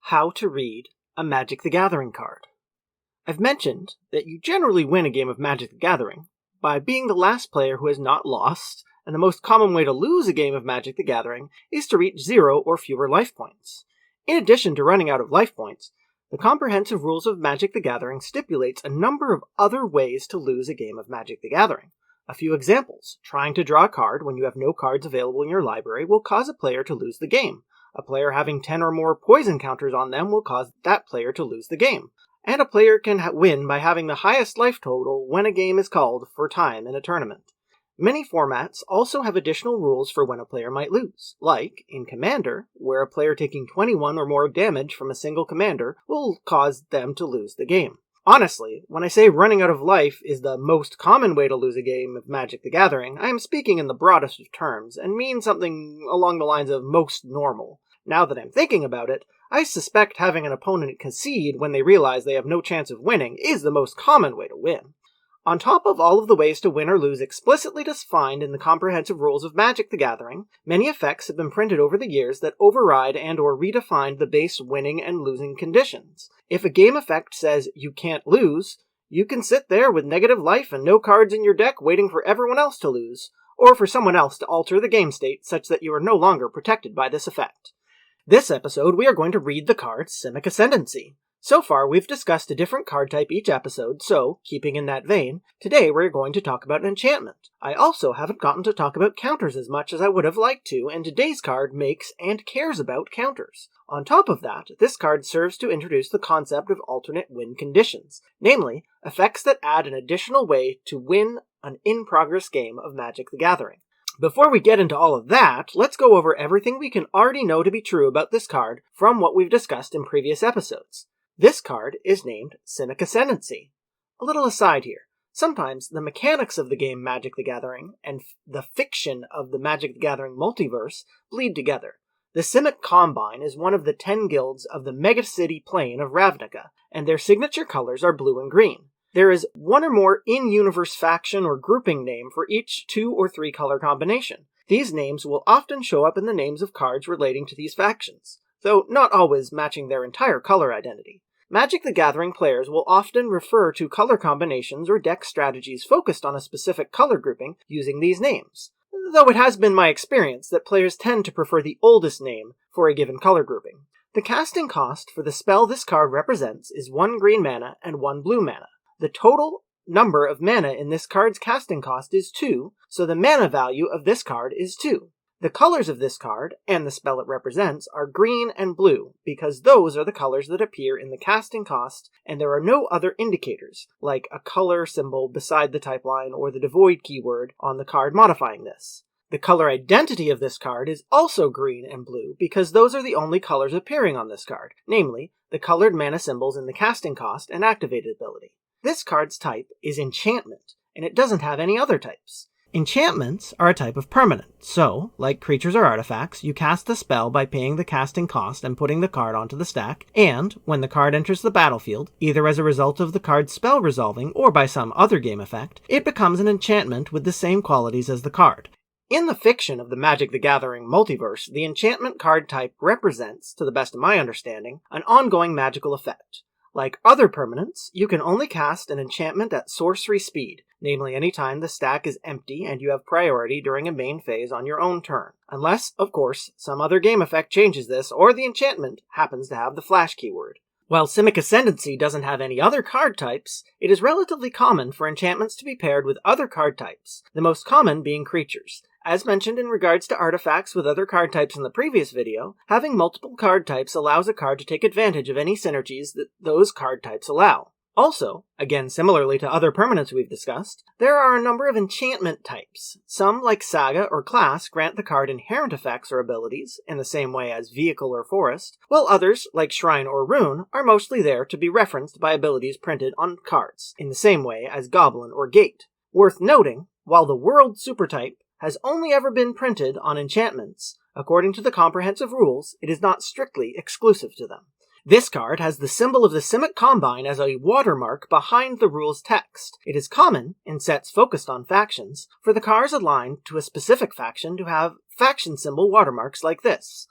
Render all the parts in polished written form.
How to read a Magic the Gathering card. I've mentioned that you generally win a game of Magic the Gathering by being the last player who has not lost, and the most common way to lose a game of Magic the Gathering is to reach 0 or fewer life points. In addition to running out of life points, the comprehensive rules of Magic the Gathering stipulates a number of other ways to lose a game of Magic the Gathering. A few examples. Trying to draw a card when you have no cards available in your library will cause a player to lose the game. A player having 10 or more poison counters on them will cause that player to lose the game. And a player can win by having the highest life total when a game is called for time in a tournament. Many formats also have additional rules for when a player might lose, like in Commander, where a player taking 21 or more damage from a single commander will cause them to lose the game. Honestly, when I say running out of life is the most common way to lose a game of Magic the Gathering, I am speaking in the broadest of terms, and mean something along the lines of most normal. Now that I'm thinking about it, I suspect having an opponent concede when they realize they have no chance of winning is the most common way to win. On top of all of the ways to win or lose explicitly defined in the comprehensive rules of Magic the Gathering, many effects have been printed over the years that override and or redefine the base winning and losing conditions. If a game effect says you can't lose, you can sit there with negative life and no cards in your deck waiting for everyone else to lose, or for someone else to alter the game state such that you are no longer protected by this effect. This episode, we are going to read the card Simic Ascendancy. So far, we've discussed a different card type each episode, so, keeping in that vein, today we're going to talk about an enchantment. I also haven't gotten to talk about counters as much as I would have liked to, and today's card makes and cares about counters. On top of that, this card serves to introduce the concept of alternate win conditions, namely, effects that add an additional way to win an in-progress game of Magic the Gathering. Before we get into all of that, let's go over everything we can already know to be true about this card from what we've discussed in previous episodes. This card is named Simic Ascendancy. A little aside here. Sometimes the mechanics of the game Magic the Gathering and the fiction of the Magic the Gathering multiverse bleed together. The Simic Combine is one of the 10 guilds of the megacity plane of Ravnica, and their signature colors are blue and green. There is one or more in-universe faction or grouping name for each 2 or 3 color combination. These names will often show up in the names of cards relating to these factions, though not always matching their entire color identity. Magic the Gathering players will often refer to color combinations or deck strategies focused on a specific color grouping using these names, though it has been my experience that players tend to prefer the oldest name for a given color grouping. The casting cost for the spell this card represents is 1 green mana and 1 blue mana. The total number of mana in this card's casting cost is 2, so the mana value of this card is 2. The colors of this card, and the spell it represents, are green and blue, because those are the colors that appear in the casting cost, and there are no other indicators, like a color symbol beside the type line or the devoid keyword on the card modifying this. The color identity of this card is also green and blue, because those are the only colors appearing on this card, namely, the colored mana symbols in the casting cost and activated ability. This card's type is Enchantment, and it doesn't have any other types. Enchantments are a type of permanent, so, like creatures or artifacts, you cast the spell by paying the casting cost and putting the card onto the stack, and, when the card enters the battlefield, either as a result of the card's spell resolving or by some other game effect, it becomes an enchantment with the same qualities as the card. In the fiction of the Magic the Gathering multiverse, the enchantment card type represents, to the best of my understanding, an ongoing magical effect. Like other permanents, you can only cast an enchantment at sorcery speed, namely any time the stack is empty and you have priority during a main phase on your own turn. Unless, of course, some other game effect changes this, or the enchantment happens to have the flash keyword. While Simic Ascendancy doesn't have any other card types, it is relatively common for enchantments to be paired with other card types, the most common being creatures. As mentioned in regards to artifacts with other card types in the previous video, having multiple card types allows a card to take advantage of any synergies that those card types allow. Also, again similarly to other permanents we've discussed, there are a number of enchantment types. Some, like Saga or Class, grant the card inherent effects or abilities, in the same way as Vehicle or Forest, while others, like Shrine or Rune, are mostly there to be referenced by abilities printed on cards, in the same way as Goblin or Gate. Worth noting, while the World Supertype has only ever been printed on enchantments, according to the comprehensive rules, it is not strictly exclusive to them. This card has the symbol of the Simic Combine as a watermark behind the rules text. It is common, in sets focused on factions, for the cards aligned to a specific faction to have faction symbol watermarks like this.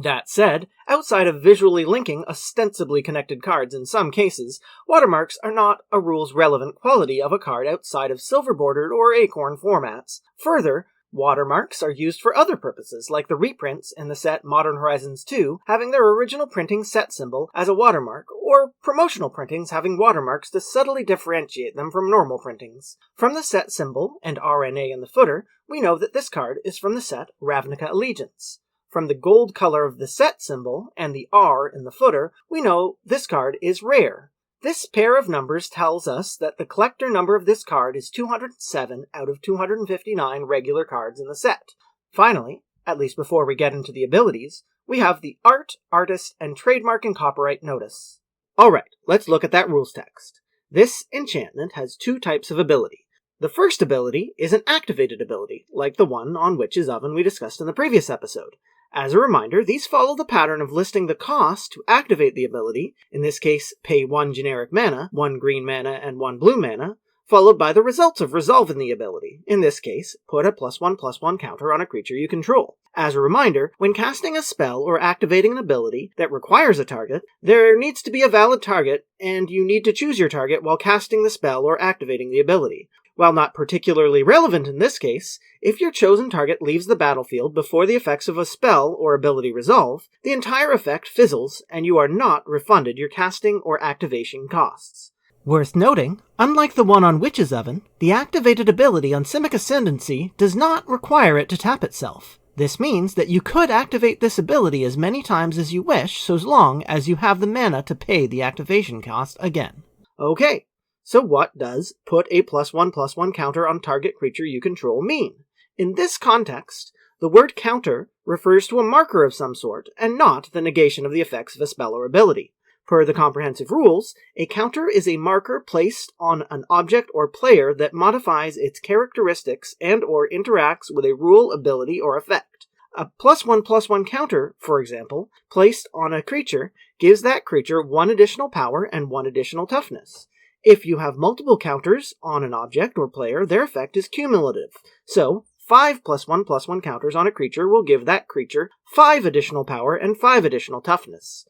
That said, outside of visually linking ostensibly connected cards in some cases, watermarks are not a rules-relevant quality of a card outside of silver-bordered or acorn formats. Further, watermarks are used for other purposes, like the reprints in the set Modern Horizons 2 having their original printing set symbol as a watermark, or promotional printings having watermarks to subtly differentiate them from normal printings. From the set symbol and RNA in the footer, we know that this card is from the set Ravnica Allegiance. From the gold color of the set symbol and the R in the footer, we know this card is rare. This pair of numbers tells us that the collector number of this card is 207 out of 259 regular cards in the set. Finally, at least before we get into the abilities, we have the Art, Artist, and Trademark and Copyright Notice. Alright, let's look at that rules text. This enchantment has two types of ability. The first ability is an activated ability, like the one on Witch's Oven we discussed in the previous episode. As a reminder, these follow the pattern of listing the cost to activate the ability, in this case pay 1 generic mana, 1 green mana, and 1 blue mana, followed by the results of resolving the ability, in this case put a +1/+1 counter on a creature you control. As a reminder, when casting a spell or activating an ability that requires a target, there needs to be a valid target, and you need to choose your target while casting the spell or activating the ability. While not particularly relevant in this case, if your chosen target leaves the battlefield before the effects of a spell or ability resolve, the entire effect fizzles and you are not refunded your casting or activation costs. Worth noting, unlike the one on Witch's Oven, the activated ability on Simic Ascendancy does not require it to tap itself. This means that you could activate this ability as many times as you wish, so long as you have the mana to pay the activation cost again. Okay. So what does put a +1/+1 counter on target creature you control mean? In this context, the word counter refers to a marker of some sort, and not the negation of the effects of a spell or ability. Per the comprehensive rules, a counter is a marker placed on an object or player that modifies its characteristics and or interacts with a rule, ability, or effect. A +1/+1 counter, for example, placed on a creature, gives that creature 1 additional power and 1 additional toughness. If you have multiple counters on an object or player, their effect is cumulative. So, 5 +1/+1 counters on a creature will give that creature 5 additional power and 5 additional toughness.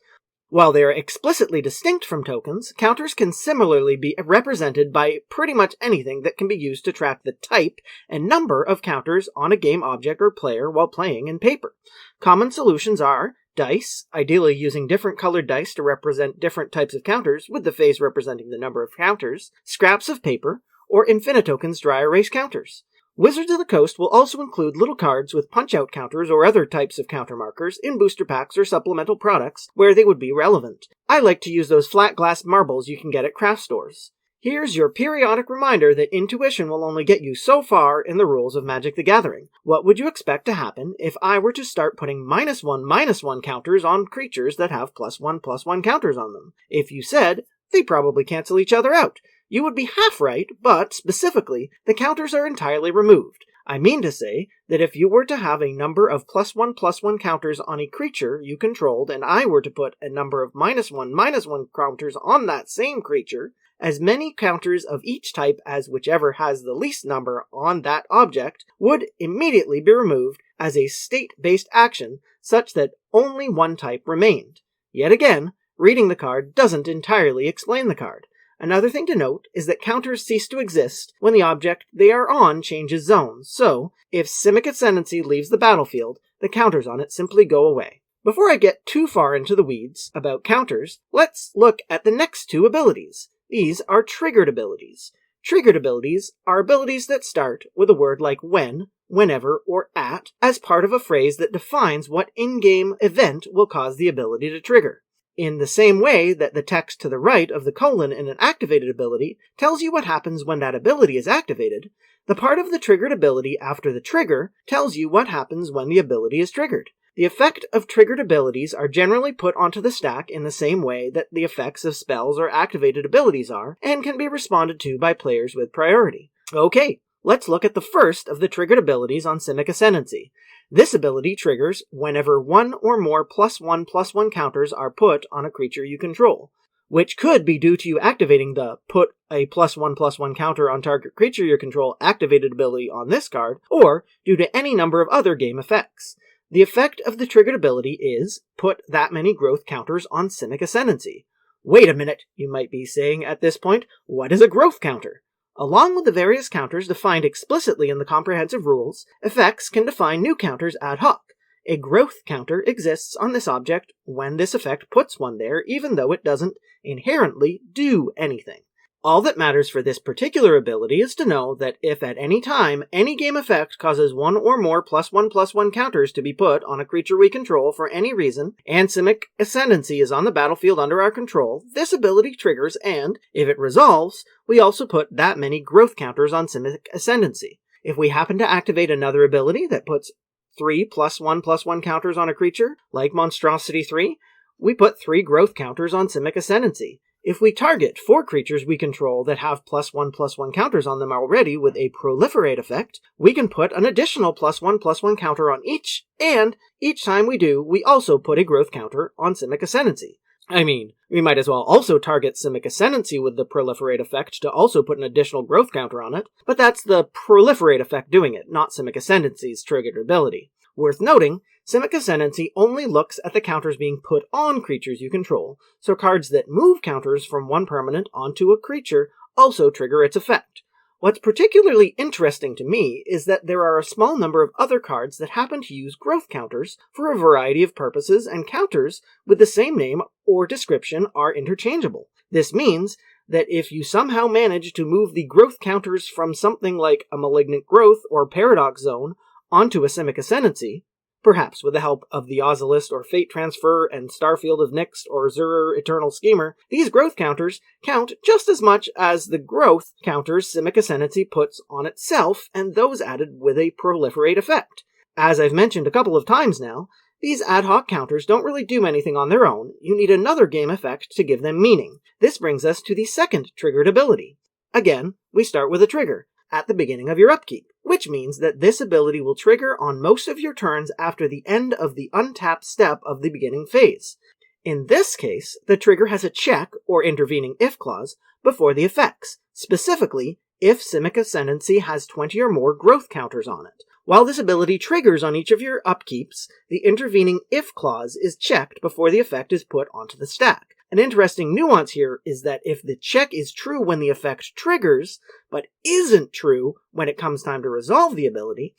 While they are explicitly distinct from tokens, counters can similarly be represented by pretty much anything that can be used to track the type and number of counters on a game object or player while playing in paper. Common solutions are dice, ideally using different colored dice to represent different types of counters, with the face representing the number of counters, scraps of paper, or Infinitokens dry erase counters. Wizards of the Coast will also include little cards with punch-out counters or other types of counter markers in booster packs or supplemental products where they would be relevant. I like to use those flat glass marbles you can get at craft stores. Here's your periodic reminder that intuition will only get you so far in the rules of Magic the Gathering. What would you expect to happen if I were to start putting -1/-1 counters on creatures that have +1/+1 counters on them? If you said, they probably cancel each other out. You would be half right, but, specifically, the counters are entirely removed. I mean to say that if you were to have a number of +1/+1 counters on a creature you controlled, and I were to put a number of -1/-1 counters on that same creature, as many counters of each type as whichever has the least number on that object would immediately be removed as a state-based action such that only one type remained. Yet again, reading the card doesn't entirely explain the card. Another thing to note is that counters cease to exist when the object they are on changes zones, so if Simic Ascendancy leaves the battlefield, the counters on it simply go away. Before I get too far into the weeds about counters, let's look at the next two abilities. These are triggered abilities. Triggered abilities are abilities that start with a word like when, whenever, or at as part of a phrase that defines what in-game event will cause the ability to trigger. In the same way that the text to the right of the colon in an activated ability tells you what happens when that ability is activated, the part of the triggered ability after the trigger tells you what happens when the ability is triggered. The effect of triggered abilities are generally put onto the stack in the same way that the effects of spells or activated abilities are, and can be responded to by players with priority. Okay, let's look at the first of the triggered abilities on Simic Ascendancy. This ability triggers whenever one or more +1/+1 counters are put on a creature you control, which could be due to you activating the put a +1/+1 counter on target creature you control activated ability on this card, or due to any number of other game effects. The effect of the triggered ability is, put that many growth counters on Simic Ascendancy. Wait a minute, you might be saying at this point, what is a growth counter? Along with the various counters defined explicitly in the comprehensive rules, effects can define new counters ad hoc. A growth counter exists on this object when this effect puts one there, even though it doesn't inherently do anything. All that matters for this particular ability is to know that if at any time any game effect causes one or more +1/+1 counters to be put on a creature we control for any reason, and Simic Ascendancy is on the battlefield under our control, this ability triggers, and, if it resolves, we also put that many growth counters on Simic Ascendancy. If we happen to activate another ability that puts 3 +1/+1 counters on a creature, like Monstrosity 3, we put 3 growth counters on Simic Ascendancy. If we target 4 creatures we control that have +1/+1 counters on them already with a Proliferate effect, we can put an additional +1/+1 counter on each, and each time we do, we also put a growth counter on Simic Ascendancy. I mean, we might as well also target Simic Ascendancy with the Proliferate effect to also put an additional growth counter on it, but that's the Proliferate effect doing it, not Simic Ascendancy's triggered ability. Worth noting, Simic Ascendancy only looks at the counters being put on creatures you control, so cards that move counters from one permanent onto a creature also trigger its effect. What's particularly interesting to me is that there are a small number of other cards that happen to use growth counters for a variety of purposes, and counters with the same name or description are interchangeable. This means that if you somehow manage to move the growth counters from something like a Malignant Growth or Paradox Zone onto a Simic Ascendancy, perhaps with the help of the Ozolist or Fate Transfer and Starfield of Nyx or Zurer Eternal Schemer, these growth counters count just as much as the growth counters Simic Ascendancy puts on itself, and those added with a Proliferate effect. As I've mentioned a couple of times now, these ad hoc counters don't really do anything on their own. You need another game effect to give them meaning. This brings us to the second triggered ability. Again, we start with a trigger at the beginning of your upkeep, which means that this ability will trigger on most of your turns after the end of the untapped step of the beginning phase. In this case, the trigger has a check, or intervening if clause, before the effects, specifically if Simic Ascendancy has 20 or more growth counters on it. While this ability triggers on each of your upkeeps, the intervening if clause is checked before the effect is put onto the stack. An interesting nuance here is that if the check is true when the effect triggers, but isn't true when it comes time to resolve the ability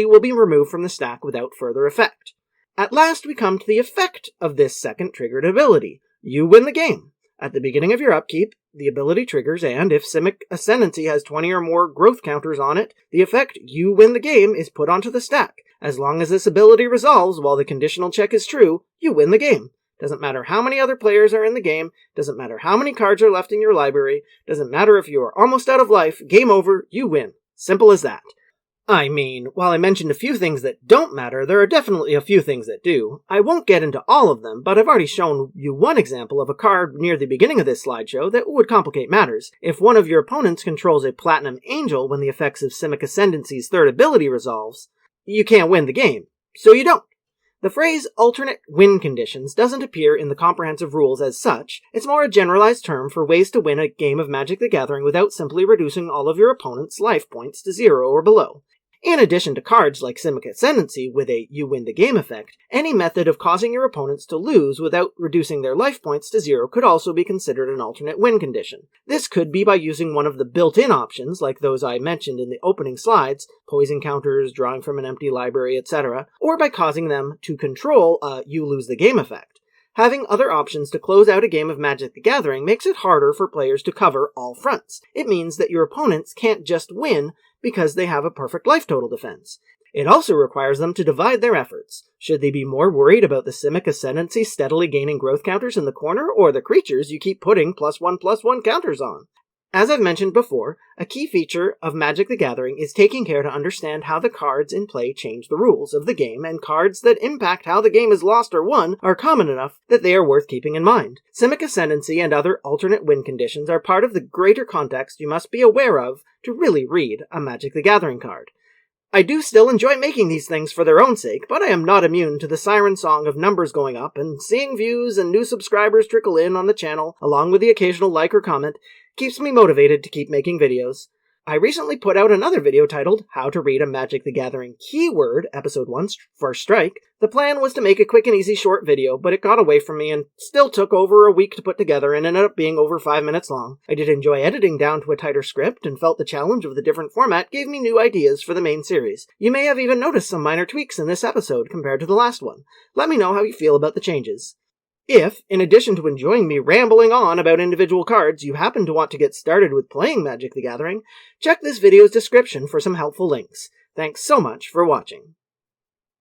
will be removed from the stack without further effect. At last we come to the effect of this second triggered ability. You win the game. At the beginning of your upkeep, the ability triggers, and if Simic Ascendancy has 20 or more growth counters on it, the effect you win the game is put onto the stack. As long as this ability resolves while the conditional check is true, you win the game. Doesn't matter how many other players are in the game, doesn't matter how many cards are left in your library, doesn't matter if you are almost out of life, game over, you win. Simple as that. I mean, while I mentioned a few things that don't matter, there are definitely a few things that do. I won't get into all of them, but I've already shown you one example of a card near the beginning of this slideshow that would complicate matters. If one of your opponents controls a Platinum Angel when the effects of Simic Ascendancy's third ability resolves, you can't win the game, so you don't. The phrase alternate win conditions doesn't appear in the comprehensive rules as such. It's more a generalized term for ways to win a game of Magic the Gathering without simply reducing all of your opponent's life points to 0 or below. In addition to cards like Simic Ascendancy with a you win the game effect, any method of causing your opponents to lose without reducing their life points to 0 could also be considered an alternate win condition. This could be by using one of the built-in options, like those I mentioned in the opening slides, poison counters, drawing from an empty library, etc., or by causing them to control a you lose the game effect. Having other options to close out a game of Magic the Gathering makes it harder for players to cover all fronts. It means that your opponents can't just win because they have a perfect life total defense. It also requires them to divide their efforts. Should they be more worried about the Simic Ascendancy steadily gaining growth counters in the corner, or the creatures you keep putting +1/+1 counters on? As I've mentioned before, a key feature of Magic the Gathering is taking care to understand how the cards in play change the rules of the game, and cards that impact how the game is lost or won are common enough that they are worth keeping in mind. Simic Ascendancy and other alternate win conditions are part of the greater context you must be aware of to really read a Magic the Gathering card. I do still enjoy making these things for their own sake, but I am not immune to the siren song of numbers going up, and seeing views and new subscribers trickle in on the channel, along with the occasional like or comment, keeps me motivated to keep making videos. I recently put out another video titled How to Read a Magic the Gathering Keyword, Episode 1, First Strike. The plan was to make a quick and easy short video, but it got away from me and still took over a week to put together and ended up being over 5 minutes long. I did enjoy editing down to a tighter script and felt the challenge of the different format gave me new ideas for the main series. You may have even noticed some minor tweaks in this episode compared to the last one. Let me know how you feel about the changes. If, in addition to enjoying me rambling on about individual cards, you happen to want to get started with playing Magic the Gathering, check this video's description for some helpful links. Thanks so much for watching.